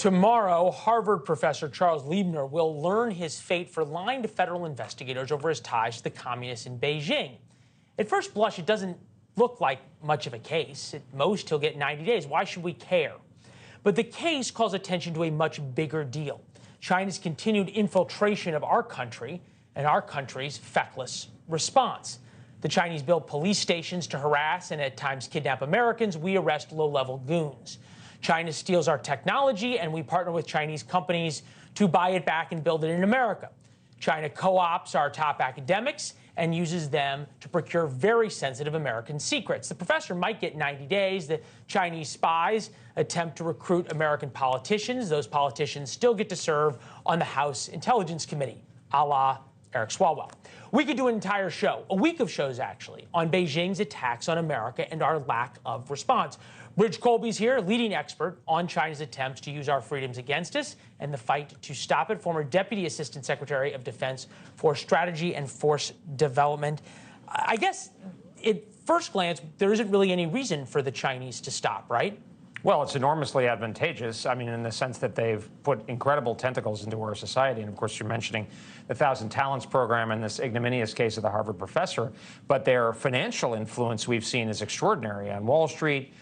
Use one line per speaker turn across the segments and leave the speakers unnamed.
Tomorrow, Harvard professor Charles Lieber will learn his fate for lying to federal investigators over his ties to the communists in Beijing. At first blush, it doesn't look like much of a case. At most, he'll get 90 days. Why should we care? But the case calls attention to a much bigger deal: China's continued infiltration of our country and our country's feckless response. The Chinese build police stations to harass and at times kidnap Americans. We arrest low-level goons. China steals our technology, and we partner with Chinese companies to buy it back and build it in America. China co-ops our top academics and uses them to procure very sensitive American secrets. The professor might get 90 days. The Chinese spies attempt to recruit American politicians. Those politicians still get to serve on the House Intelligence Committee, a la Eric Swalwell. We could do an entire show, a week of shows actually, on Beijing's attacks on America and our lack of response. Elbridge Colby's here, leading expert on China's attempts to use our freedoms against us and the fight to stop it. Former Deputy Assistant Secretary of Defense for Strategy and Force Development. I guess at first glance, there isn't really any reason for the Chinese to stop, right?
Well, it's enormously advantageous. I mean, in the sense that they've put incredible tentacles into our society. And of course, you're mentioning the Thousand Talents program and this ignominious case of the Harvard professor. But their financial influence we've seen is extraordinary on Wall Street,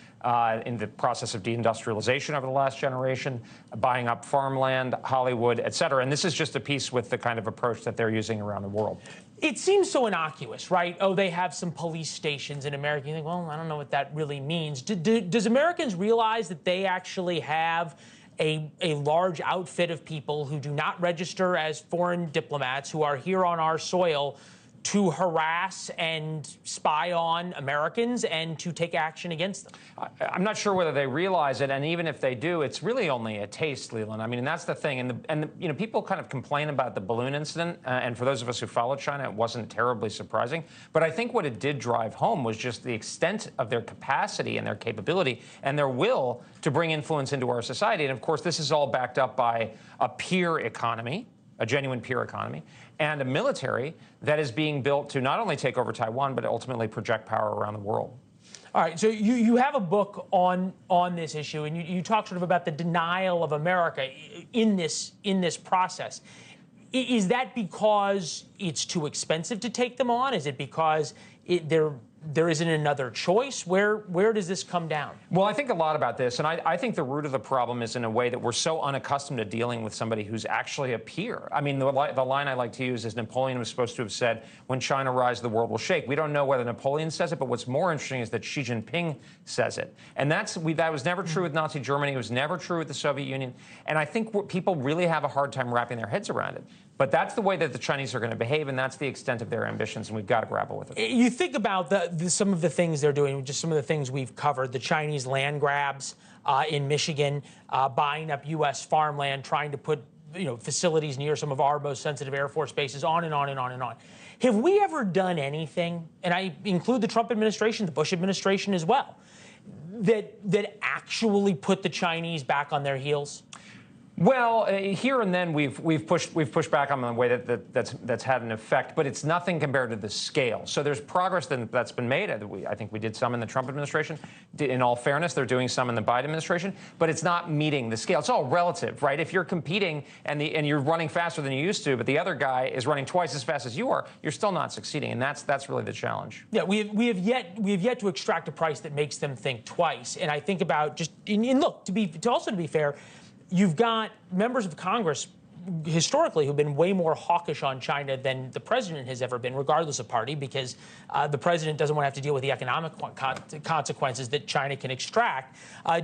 in the process of deindustrialization over the last generation, buying up farmland, Hollywood, et cetera. And this is just a piece with the kind of approach that they're using around the world.
It seems so innocuous, right? Oh, they have some police stations in America. You think, well, I don't know what that really means. Does Americans realize that they actually have a large outfit of people who do not register as foreign diplomats, who are here on our soil to harass and spy on Americans and to take action against them?
I'm not sure whether they realize it, and even if they do, it's really only a taste, Leland. I mean, and that's the thing. And you know, people kind of complain about the balloon incident, and for those of us who follow China, it wasn't terribly surprising. But I think what it did drive home was just the extent of their capacity and their capability and their will to bring influence into our society. And of course, this is all backed up by a peer economy, a genuine peer economy, and a military that is being built to not only take over Taiwan, but ultimately project power around the world.
All right, so you have a book on this issue, and you talk sort of about the denial of America in this process. Is that because it's too expensive to take them on? Is it because there isn't another choice? Where does this come down?
Well, I think a lot about this, and I think the root of the problem is in a way that we're so unaccustomed to dealing with somebody who's actually a peer. I mean, the line I like to use is Napoleon was supposed to have said, "When China rises, the world will shake." We don't know whether Napoleon says it, but what's more interesting is that Xi Jinping says it. And that was never true with Nazi Germany. It was never true with the Soviet Union. And I think people really have a hard time wrapping their heads around it. But that's the way that the Chinese are going to behave, and that's the extent of their ambitions, and we've got to grapple with it.
You think about some of the things they're doing, just some of the things we've covered, the Chinese land grabs in Michigan, buying up U.S. farmland, trying to put facilities near some of our most sensitive Air Force bases, on and on and on and on. Have we ever done anything, and I include the Trump administration, the Bush administration as well, that actually put the Chinese back on their heels?
Well, here and then we've pushed back on the way that's had an effect, but it's nothing compared to the scale. So there's progress that's been made. I think we did some in the Trump administration. In all fairness, they're doing some in the Biden administration, but it's not meeting the scale. It's all relative, right? If you're competing and you're running faster than you used to, but the other guy is running twice as fast as you are, you're still not succeeding, and that's really the challenge.
Yeah, we have yet to extract a price that makes them think twice. And I think about and look, to be fair, you've got members of Congress historically who've been way more hawkish on China than the president has ever been, regardless of party, because the president doesn't want to have to deal with the economic consequences that China can extract.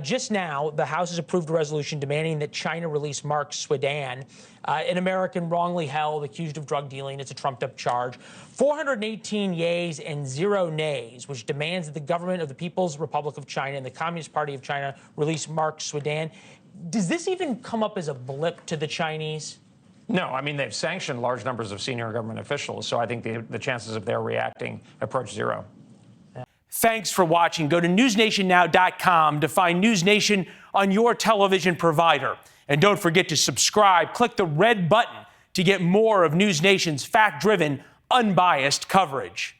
Just now, the House has approved a resolution demanding that China release Mark Swadan, an American wrongly held, accused of drug dealing. It's a trumped-up charge. 418 yeas and 0 nays, which demands that the government of the People's Republic of China and the Communist Party of China release Mark Swadan. Does this even come up as a blip to the Chinese?
No, I mean, they've sanctioned large numbers of senior government officials, so I think the chances of their reacting approach zero.
Thanks for watching. Go to newsnationnow.com to find NewsNation on your television provider. And don't forget to subscribe. Click the red button to get more of NewsNation's fact-driven, unbiased coverage.